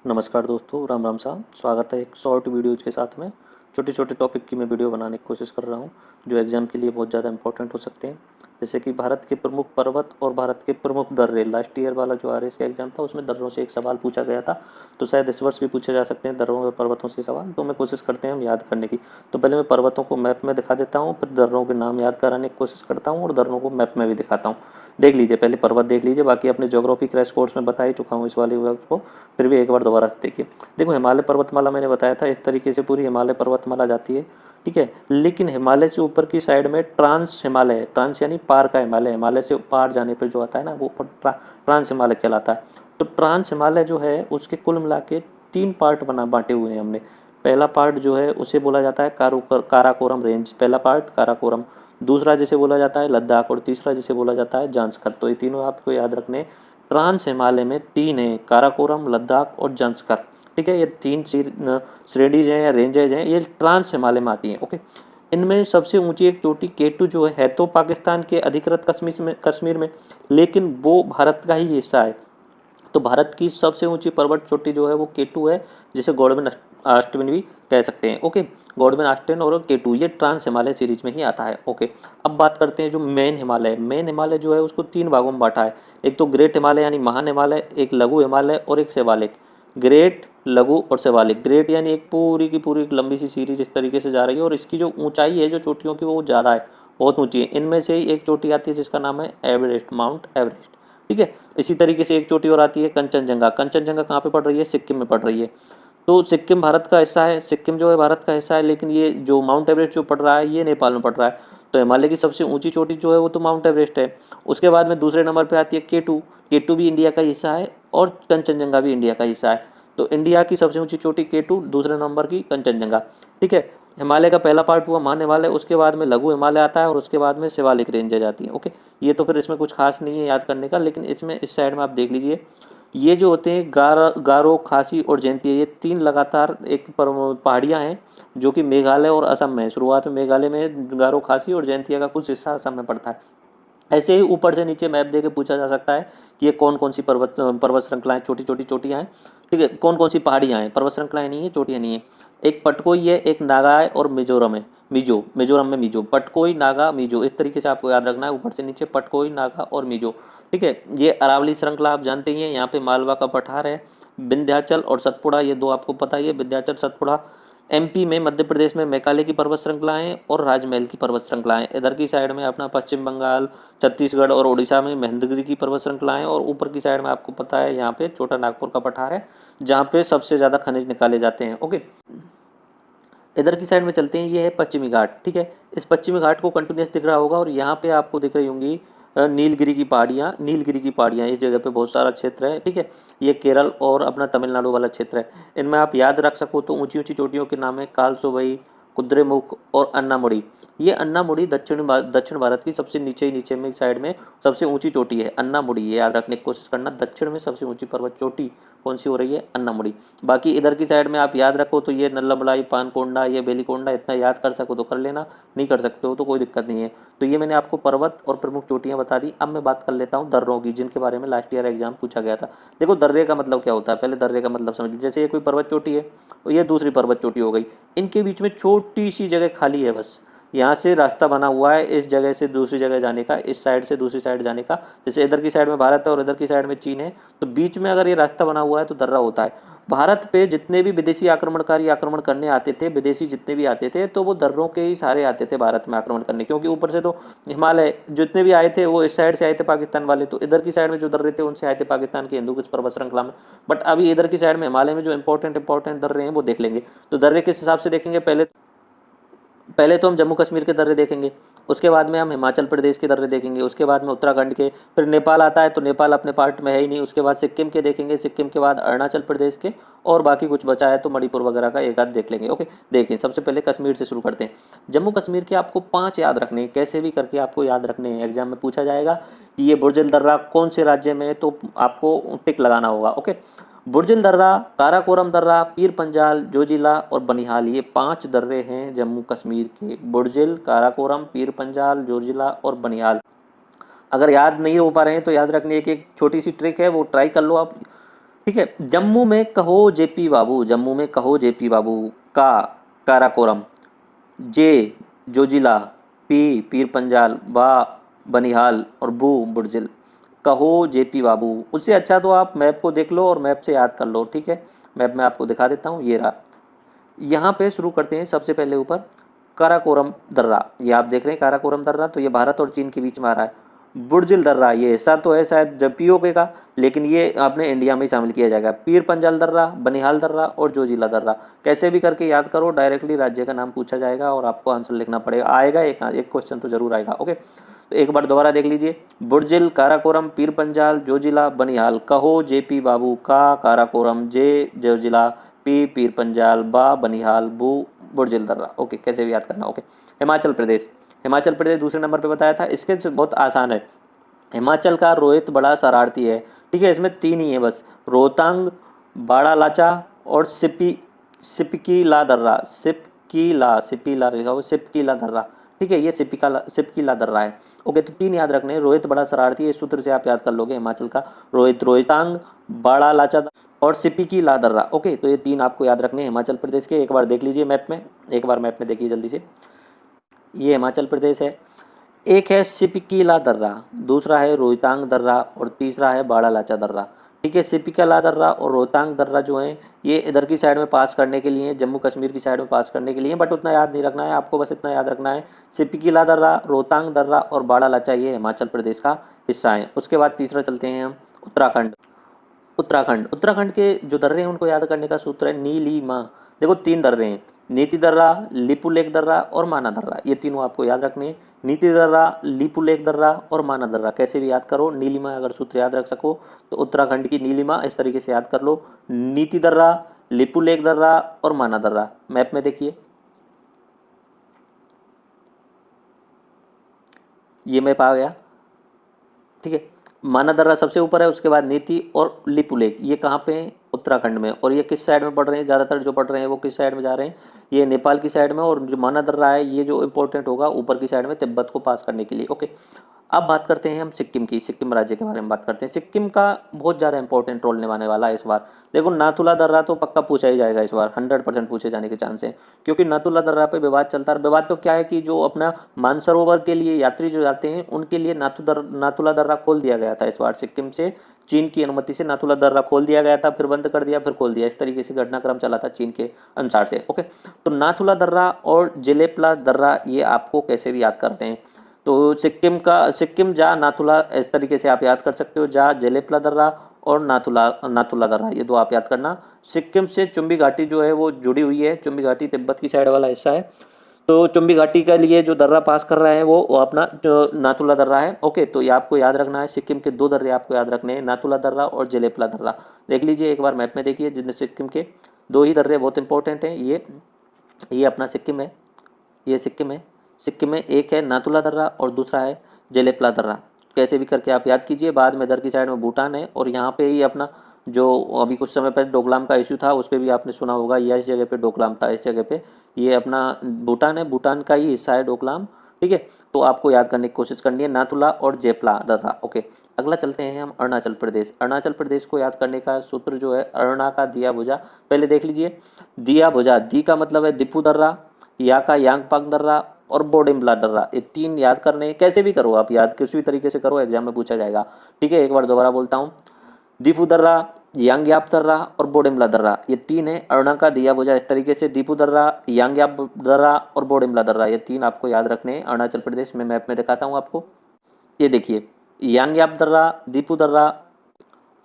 नमस्कार दोस्तों, राम राम साहब। स्वागत है एक शॉर्ट वीडियोज़ के साथ में। छोटे छोटे टॉपिक की मैं वीडियो बनाने की कोशिश कर रहा हूँ जो एग्ज़ाम के लिए बहुत ज़्यादा इंपॉर्टेंट हो सकते हैं। जैसे कि भारत के प्रमुख पर्वत और भारत के प्रमुख दर्रे। लास्ट ईयर वाला जो आरएस का एग्ज़ाम था उसमें दर्रों से एक सवाल पूछा गया था, तो शायद इस वर्ष भी पूछे जा सकते हैं दर्रों और पर्वतों से सवाल। तो मैं कोशिश करते हैं हम याद करने की। तो पहले मैं पर्वतों को मैप में दिखा देता हूँ, फिर दर्रों के नाम याद कराने की कोशिश करता हूँ और दर्रों को मैप में भी दिखाता हूँ। देख लीजिए, पहले पर्वत देख लीजिए। बाकी अपने ज्योग्राफी क्रैश कोर्स में बता ही चुका हूँ इस वाले वर्ग को, फिर भी एक बार दोबारा से देखिए। देखो, हिमालय पर्वतमाला मैंने बताया था, इस तरीके से पूरी हिमालय पर्वतमाला जाती है, ठीक है। लेकिन हिमालय से ऊपर की साइड में ट्रांस हिमालय है। ट्रांस यानी पार का हिमालय। हिमालय से पार जाने पर जो आता है ना, वो ट्रांस हिमालय कहलाता है। तो ट्रांस हिमालय जो है उसके कुल मिला के 3 पार्ट बना बांटे हुए हैं हमने। पहला पार्ट जो है उसे बोला जाता है काराकोरम रेंज। पहला पार्ट काराकोरम, दूसरा जिसे बोला जाता है लद्दाख, और तीसरा जिसे बोला जाता है जांस्कर। तो ये तीनों आपको याद रखने। ट्रांस हिमालय में 3 है, काराकोरम, लद्दाख और जांस्कर, ठीक है। ये 3 श्रेणीज हैं या रेंजेज हैं, ये ट्रांस हिमालय में आती हैं, ओके। इनमें सबसे ऊंची एक चोटी केटू जो है तो पाकिस्तान के अधिकृत कश्मीर में, लेकिन वो भारत का ही हिस्सा है। तो भारत की सबसे ऊंची पर्वत चोटी जो है वो केटू है, जिसे गॉडविन ऑस्टिन भी कह सकते हैं, ओके। गॉडविन ऑस्टिन और केटू ये ट्रांस हिमालय सीरीज में ही आता है, ओके। अब बात करते हैं जो मेन हिमालय। मेन हिमालय जो है उसको 3 भागों में बांटा है। एक तो ग्रेट हिमालय यानी महान हिमालय, एक लघु हिमालय और एक शिवालिक। ग्रेट, लघु और शिवालिक। ग्रेट यानी एक पूरी की पूरी एक लंबी सी सीरीज इस तरीके से जा रही है, और इसकी जो ऊंचाई है जो चोटियों की वो ज़्यादा है, बहुत ऊंची है। इनमें से ही एक चोटी आती है जिसका नाम है एवरेस्ट, माउंट एवरेस्ट, ठीक है। इसी तरीके से एक चोटी और आती है कंचनजंगा। कंचनजंगा कहाँ पे पड़ रही है? सिक्किम में पड़ रही है। तो सिक्किम भारत का हिस्सा है, सिक्किम जो है भारत का हिस्सा है, लेकिन ये जो माउंट एवरेस्ट जो पड़ रहा है ये नेपाल में पड़ रहा है। तो हिमालय की सबसे ऊंची चोटी जो है वो तो माउंट एवरेस्ट है। उसके बाद में दूसरे नंबर पे आती है केटू। केटू भी इंडिया का हिस्सा है और कंचनजंगा भी इंडिया का हिस्सा है। तो इंडिया की सबसे ऊंची चोटी केटू, दूसरे नंबर की कंचनजंगा, ठीक है। हिमालय का पहला पार्ट हुआ महान हिमालय, उसके बाद में लघु हिमालय आता है और उसके बाद में शिवालिक रेंज जाती है, ओके। ये तो फिर इसमें कुछ खास नहीं है याद करने का, लेकिन इसमें इस साइड में आप देख लीजिए, ये जो होते हैं गारो, खासी और जयंतिया, ये 3 लगातार एक पहाड़ियाँ हैं जो कि मेघालय और असम में है। शुरुआत में मेघालय में गारो, खासी और जयंतिया का कुछ हिस्सा असम में पड़ता है। ऐसे ही ऊपर से नीचे मैप दे के पूछा जा सकता है कि ये कौन कौन सी पर्वत श्रृंखलाएं, छोटी छोटी चोटियाँ हैं, ठीक है। कौन कौन सी पहाड़ियाँ हैं, पर्वत श्रृंखलाएं नहीं है, चोटियाँ नहीं है। एक पटकोई है, एक नागा है और मिजोरम है। मिजोरम में मिजो, पटकोई, नागा, मिजो, इस तरीके से आपको याद रखना है, ऊपर से नीचे पटकोई, नागा और मिजो, ठीक है। ये अरावली श्रृंखला आप जानते ही हैं, यहाँ पे मालवा का पठार है। विंध्याचल और सतपुड़ा, ये 2 आपको पता ही है, विंध्याचल, सतपुड़ा। एमपी में, मध्य प्रदेश में मैकाले की पर्वत श्रृंखलाएं और राजमहल की पर्वत श्रृंखलाएं। इधर की साइड में अपना पश्चिम बंगाल, छत्तीसगढ़ और उड़ीसा में महेंद्रगिरी की पर्वत श्रृंखलाएं, और ऊपर की साइड में आपको पता है यहाँ पे छोटा नागपुर का पठार है जहाँ पे सबसे ज़्यादा खनिज निकाले जाते हैं, ओके। इधर की साइड में चलते हैं, ये है पश्चिमी घाट, ठीक है। इस पश्चिमी घाट को कंटिन्यूस दिख रहा होगा, और यहाँ पे आपको दिख रही होंगी नीलगिरी की पहाड़ियाँ। नीलगिरी की पहाड़ियाँ इस जगह पे बहुत सारा क्षेत्र है, ठीक है। ये केरल और अपना तमिलनाडु वाला क्षेत्र है। इनमें आप याद रख सको तो ऊंची ऊंची चोटियों के नाम है कालसोवई, कुद्रेमुख और अन्नामुड़ी। ये अन्नामुड़ी दक्षिण भारत की सबसे नीचे में साइड में सबसे ऊंची चोटी है अन्नामुड़ी। ये याद रखने की कोशिश करना, दक्षिण में सबसे ऊंची पर्वत चोटी कौन सी हो रही है? अन्नामुड़ी। बाकी इधर की साइड में आप याद रखो तो ये नल्लामलाई, पानकोंडा, ये बेलीकोंडा, इतना याद कर सको तो कर लेना, नहीं कर सकते हो तो कोई दिक्कत नहीं है। तो ये मैंने आपको पर्वत और प्रमुख चोटियां बता दी। अब मैं बात कर लेता हूँ दर्रों की, जिनके बारे में लास्ट ईयर एग्जाम पूछा गया था। देखो, दर्रे का मतलब क्या होता है, पहले दर्रे का मतलब समझ लीजिए। जैसे ये कोई पर्वत चोटी है और ये दूसरी पर्वत चोटी हो गई, इनके बीच में छोटी सी जगह खाली है, बस यहाँ से रास्ता बना हुआ है इस जगह से दूसरी जगह जाने का, इस साइड से दूसरी साइड जाने का। जैसे इधर की साइड में भारत है और इधर की साइड में चीन है, तो बीच में अगर ये रास्ता बना हुआ है तो दर्रा होता है। भारत पे जितने भी विदेशी आक्रमणकारी आक्रमण करने आते थे, विदेशी जितने भी आते थे, तो वो दर्रों के ही सारे आते थे भारत में आक्रमण करने, क्योंकि ऊपर से तो हिमालय जितने भी आए थे वो इस साइड से आए थे पाकिस्तान वाले, तो इधर की साइड में जो दर्रे थे उनसे आए थे पाकिस्तान के हिंदू कुछ पर्वत श्रृंखला में। बट अभी इधर की साइड में हिमालय में जो इंपॉर्टेंट दर्रे हैं वो देख लेंगे। तो दर्रे किस हिसाब से देखेंगे, पहले तो हम जम्मू कश्मीर के दर्रे देखेंगे, उसके बाद में हम हिमाचल प्रदेश के दर्रे देखेंगे, उसके बाद में उत्तराखंड के, फिर नेपाल आता है तो नेपाल अपने पार्ट में है ही नहीं, उसके बाद सिक्किम के देखेंगे, सिक्किम के बाद अरुणाचल प्रदेश के, और बाकी कुछ बचा है तो मणिपुर वगैरह का एक आध देख लेंगे, ओके। देखिए, सबसे पहले कश्मीर से शुरू करते हैं। जम्मू कश्मीर के आपको 5 याद रखने हैं, कैसे भी करके आपको याद रखने हैं। एग्जाम में पूछा जाएगा कि ये बुर्जिल दर्रा कौन से राज्य में है, तो आपको टिक लगाना होगा, ओके। बुर्जिल दर्रा, काराकोरम दर्रा, पीर पंजाल, जोजिला और बनिहाल, ये 5 दर्रे हैं जम्मू कश्मीर के। बुर्जिल, काराकोरम, पीर पंजाल, जोजिला और बनिहाल। अगर याद नहीं हो पा रहे हैं तो याद रखने की एक छोटी सी ट्रिक है, वो ट्राई कर लो आप। ठीक है। जम्मू में कहो जेपी बाबू, जम्मू में कहो जेपी बाबू। का काराकोरम, जे जोजिला, पी पीर पंजाल, बा बनिहाल और बू बुर्जिल। कहो जेपी बाबू। उससे अच्छा तो आप मैप को देख लो और मैप से याद कर लो। ठीक है, मैप में आपको दिखा देता हूँ, ये रहा। यहाँ पे शुरू करते हैं सबसे पहले ऊपर काराकोरम दर्रा, ये आप देख रहे हैं काराकोरम दर्रा, तो ये भारत और चीन के बीच में आ रहा है। बुर्जिल दर्रा, ये हिस्सा तो है शायद जब पीओके का, लेकिन ये अपने इंडिया में ही शामिल किया जाएगा। पीर पंजाल दर्रा, बनिहाल दर्रा और जोजिला दर्रा। कैसे भी करके याद करो, डायरेक्टली राज्य का नाम पूछा जाएगा और आपको आंसर लिखना पड़ेगा। आएगा एक क्वेश्चन तो जरूर आएगा। ओके, तो एक बार दोबारा देख लीजिए। बुर्जिल, काराकोरम, पीर पंजाल, जोजिला, बनिहाल। कहो जेपी बाबू। का काराकोरम, जे जोजिला, पी पीर पंजाल, बा बनिहाल, बू बुर्जिल दर्रा। ओके, कैसे भी याद करना। ओके, हिमाचल प्रदेश, हिमाचल प्रदेश दूसरे नंबर पे बताया था। इसके से बहुत आसान है। हिमाचल का रोहित बड़ा शरारती है। ठीक है, इसमें तीन ही है बस, रोहतांग, बाड़ा लाचा और सिपकीला दर्रा। सिपकीला लिखा हो, सिपकीला दर्रा। ठीक है, ये सिपकीला दर्रा है। ओके, तो तीन याद रखने हैं। रोहित बड़ा शरारती है, इस सूत्र से आप याद कर लोगे। हिमाचल का रोहित, रोहतांग, बाड़ा लाचा और सिपकीला दर्रा। ओके, तो ये तीन आपको याद रखने हैं हिमाचल प्रदेश के। एक बार देख लीजिए मैप में, एक बार मैप में देखिए जल्दी से। ये हिमाचल प्रदेश है। एक है सिपकीला दर्रा, दूसरा है रोहतांग दर्रा और तीसरा है बाड़ा लाचा दर्रा। ठीक है, सिपकीला दर्रा और रोहतांग दर्रा जो है ये इधर की साइड में पास करने के लिए, जम्मू कश्मीर की साइड में पास करने के लिए, बट उतना याद नहीं रखना है आपको, बस इतना याद रखना है सिपकीला दर्रा, रोहतांग दर्रा और बाड़ा लाचा ये हिमाचल प्रदेश का हिस्सा है। उसके बाद तीसरा चलते हैं हम उत्तराखंड। उत्तराखंड के जो दर्रे हैं उनको याद करने का सूत्र है नीलिमा। देखो तीन दर्रे हैं, नीति दर्रा, लिपुलेख दर्रा और माना दर्रा, ये तीनों आपको याद रखने हैं। नीति दर्रा, लिपुलेख दर्रा और माना दर्रा, कैसे भी याद करो। नीलिमा अगर सूत्र याद रख सको तो उत्तराखंड की नीलिमा इस तरीके से याद कर लो, नीति दर्रा, लिपुलेख दर्रा और माना दर्रा। मैप में देखिए, ये मैप आ गया। ठीक है, माना दर्रा सबसे ऊपर है, उसके बाद नीति और लिपुलेख, ये कहाँ पे हैं, उत्तराखंड में। और ये किस साइड में पड़ रहे हैं, ज़्यादातर जो पड़ रहे हैं वो किस साइड में जा रहे हैं, ये नेपाल की साइड में। और जो माना दर्रा है ये जो इंपॉर्टेंट होगा ऊपर की साइड में, तिब्बत को पास करने के लिए। ओके, अब बात करते हैं हम सिक्किम की, सिक्किम राज्य के बारे में बात करते हैं। सिक्किम का बहुत ज़्यादा इंपॉर्टेंट रोल निभाने वाला है इस बार। देखो नाथुला दर्रा तो पक्का पूछा ही जाएगा इस बार, 100% पूछे जाने के चांस है, क्योंकि नाथुला दर्रा पे विवाद चलता है। विवाद तो क्या है कि जो अपना मानसरोवर के लिए यात्री जो जाते हैं उनके लिए नाथुला दर्रा खोल दिया गया था इस बार सिक्किम से। चीन की अनुमति से नाथुला दर्रा खोल दिया गया था, फिर बंद कर दिया, फिर खोल दिया, इस तरीके से घटनाक्रम चला था चीन के अनुसार से। ओके, तो नाथुला दर्रा और जेलेपला दर्रा ये आपको कैसे भी याद करते हैं। तो सिक्किम जा नाथुला, इस तरीके से आप याद कर सकते हो, जा जेलेपला दर्रा और नाथुला दर्रा, ये दो आप याद करना। सिक्किम से चुम्बी घाटी जो है वो जुड़ी हुई है, चुम्बी घाटी तिब्बत की साइड वाला हिस्सा है। तो चुम्बी घाटी के लिए जो दर्रा पास कर रहा है वो अपना जो नाथुला दर्रा है। ओके, तो ये आपको याद रखना है। सिक्किम के दो दर्रे आपको याद रखने हैं, नाथुला दर्रा और जेलेपला दर्रा। देख लीजिए एक बार मैप में देखिए, जिनमें सिक्किम के दो ही दर्रे बहुत इंपॉर्टेंट हैं। ये अपना सिक्किम है, ये सिक्किम है। सिक्किम में एक है नाथुला दर्रा और दूसरा है जेलेपला दर्रा। कैसे भी करके आप याद कीजिए। बाद में इधर की साइड में भूटान है और यहाँ पे ही अपना जो अभी कुछ समय पहले डोकलाम का इशू था उस पर भी आपने सुना होगा, यह इस जगह पे डोकलाम था, इस जगह पे ये अपना भूटान है, भूटान का ही हिस्सा है डोकलाम। ठीक है, तो आपको याद करने की कोशिश करनी है नाथुला और जेपला दर्रा। ओके, अगला चलते हैं हम अरुणाचल प्रदेश। अरुणाचल प्रदेश को याद करने का सूत्र जो है अरुणा का दिया भुजा। पहले देख लीजिए, दिया भुजा, दी का मतलब है दीपू दर्रा, या का यांगपांग दर्रा और बोडिम्बला दर्रा, ये तीन याद करने हैं। कैसे भी करो आप याद, किसी भी तरीके से करो, एग्जाम में पूछा जाएगा। ठीक है, एक बार दोबारा बोलता हूँ, दीपू दर्रा, यांग्याप दर्रा और बोडिम्बला दर्रा, ये तीन है। अरुणा का दिया भुजा इस तरीके से, दीपू दर्रा, यांग्याप दर्रा और बोडिम्बला दर्रा, ये तीन आपको याद रखने हैं। अरुणाचल प्रदेश में मैप में दिखाता हूँ आपको, ये देखिए, यांग्याप दर्रा, दीपू दर्रा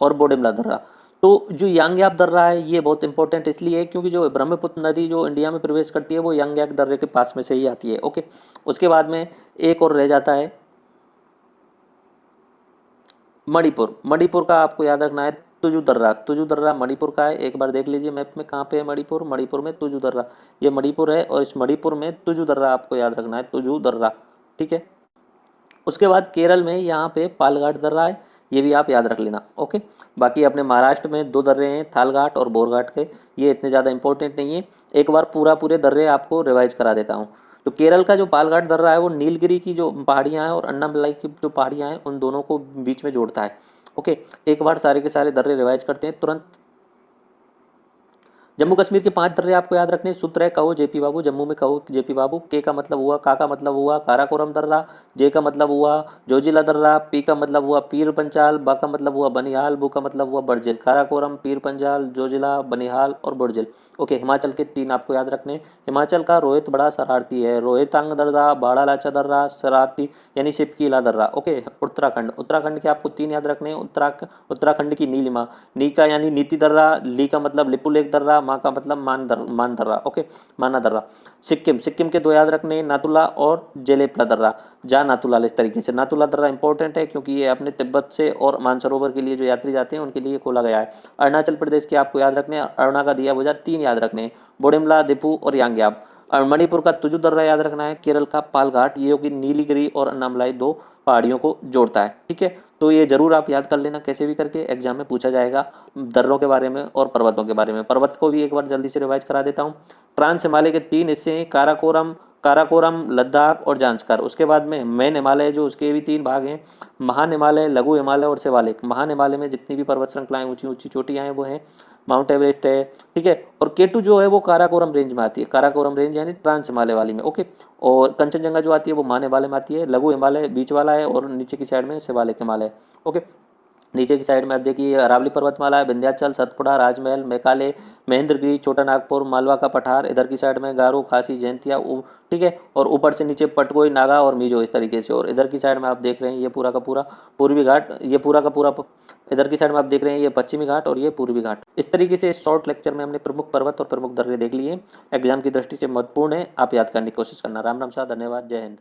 और बोडिम्ला दर्रा। तो जो यांग्याप दर्रा है ये बहुत इंपॉर्टेंट इसलिए है क्योंकि जो ब्रह्मपुत्र नदी जो इंडिया में प्रवेश करती है वो यांग्याप दर्रे के पास में से ही आती है। ओके, उसके बाद में एक और रह जाता है मणिपुर। मणिपुर का आपको याद रखना है तुजू दर्रा। तुजू दर्रा मणिपुर का है, एक बार देख लीजिए मैप में कहाँ पे है मणिपुर। मणिपुर में तुजू दर्रा, ये मणिपुर है और इस मणिपुर में तुजू दर्रा आपको याद रखना है, तुजू दर्रा। ठीक है, उसके बाद केरल में यहाँ पे पालघाट दर्रा है, ये भी आप याद रख लेना। ओके, बाकी अपने महाराष्ट्र में दो दर्रे हैं, थालघाट और बोरघाट के, ये इतने ज़्यादा इंपॉर्टेंट नहीं है। एक बार पूरे दर्रे आपको रिवाइज करा देता हूँ। तो केरल का जो पालघाट दर्रा है वो नीलगिरी की जो पहाड़ियाँ हैं और अन्नामलाई की जो पहाड़ियाँ हैं उन दोनों को बीच में जोड़ता है। ओके, एक बार सारे के सारे दर्रे रिवाइज करते हैं तुरंत। जम्मू कश्मीर के 5 दर्रे आपको याद रखने हैं। सूत्र है कहो जेपी बाबू, जम्मू में कहो जेपी बाबू। के का मतलब हुआ, का मतलब हुआ काराकोरम दर्रा, जे का मतलब हुआ जोजिला दर्रा, पी का मतलब हुआ पीर पंचाल, बा का मतलब हुआ बनिहाल, बू का मतलब हुआ बड़जेल। काराकोरम, पीर पंचाल, जोजिला, बनिहाल और बड़जेल। ओके, हिमाचल के 3 आपको याद रखने हैं। हिमाचल का रोहित बड़ा शरारती है, रोहितांग दर्रा, बाड़ा लाचा दर्रा, शरारती यानी सिपकीला दर्रा। ओके, उत्तराखंड, उत्तराखंड के आपको 3 याद रखने हैं। उत्तराखंड की नीलिमा, नी का यानी नीति दर्रा, ली का मतलब लिपुलेख दर्रा, माँ का मतलब मान दर्रा। ओके, माना दर्रा। सिक्किम, सिक्किम के 2 याद रखने हैं, नातुला और जेलेपला दर्रा, जा नातुला। इस तरीके से नातुला दर्रा इंपॉर्टेंट है क्योंकि ये अपने तिब्बत से और मानसरोवर के लिए जो यात्री जाते हैं उनके लिए खोला गया है। अरुणाचल प्रदेश के आपको याद रखने हैं, अरुणा का दिया वजह 3 याद रखने हैं, बोडिमला, दिपू और यांग्याब। और मणिपुर का तुजु दर्रा याद रखना है, केरल का पालघाट, ये होगी नीलगिरी और अन्नामलाई 2 पहाड़ियों को जोड़ता है। ठीक है, तो ये जरूर आप याद कर लेना, कैसे भी करके एग्जाम में पूछा जाएगा दर्रों के बारे में और पर्वतों के बारे में। पर्वत को भी एक बार जल्दी से रिवाइज करा देता हूँ। ट्रांस हिमालय के 3 हिस्से हैं, काराकोरम, लद्दाख और जांस्कर। उसके बाद में मेन हिमालय जो उसके भी 3 भाग हैं, महान हिमालय, लघु हिमालय और शिवालिक। महान हिमालय में जितनी भी पर्वत श्रृंखलाएं ऊंची ऊंची चोटियां हैं वो हैं, माउंट एवरेस्ट है। ठीक है, और केटू जो है वो काराकोरम रेंज में आती है, काराकोरम रेंज यानी ट्रांस हिमालय वाली में। ओके, और कंचनजंगा जो आती है वो महान हिमालय में आती है, लघु हिमालय बीच वाला है और नीचे की साइड में शिवालिक हिमालय। ओके, नीचे की साइड में आप देखिए अरावली पर्वतमाला है, विंध्याचल, सतपुड़ा, राजमहल, मेघालय, महेंद्रगिरी, छोटा नागपुर, मालवा का पठार। इधर की साइड में गारो, खासी, जयंतिया। ठीक है, और ऊपर से नीचे पटकोई, नागा और मिजो, इस तरीके से। और इधर की साइड में आप देख रहे हैं ये पूरा का पूरा पूर्वी घाट, ये पूरा का पूरा इधर की साइड में आप देख रहे हैं ये पश्चिमी घाट और ये पूर्वी घाट। इस तरीके से इस शॉर्ट लेक्चर में हमने प्रमुख पर्वत और प्रमुख दर्रे देख लिए। एग्जाम की दृष्टि से महत्वपूर्ण है, आप याद करने की कोशिश करना। राम राम साहब, धन्यवाद, जय हिंद।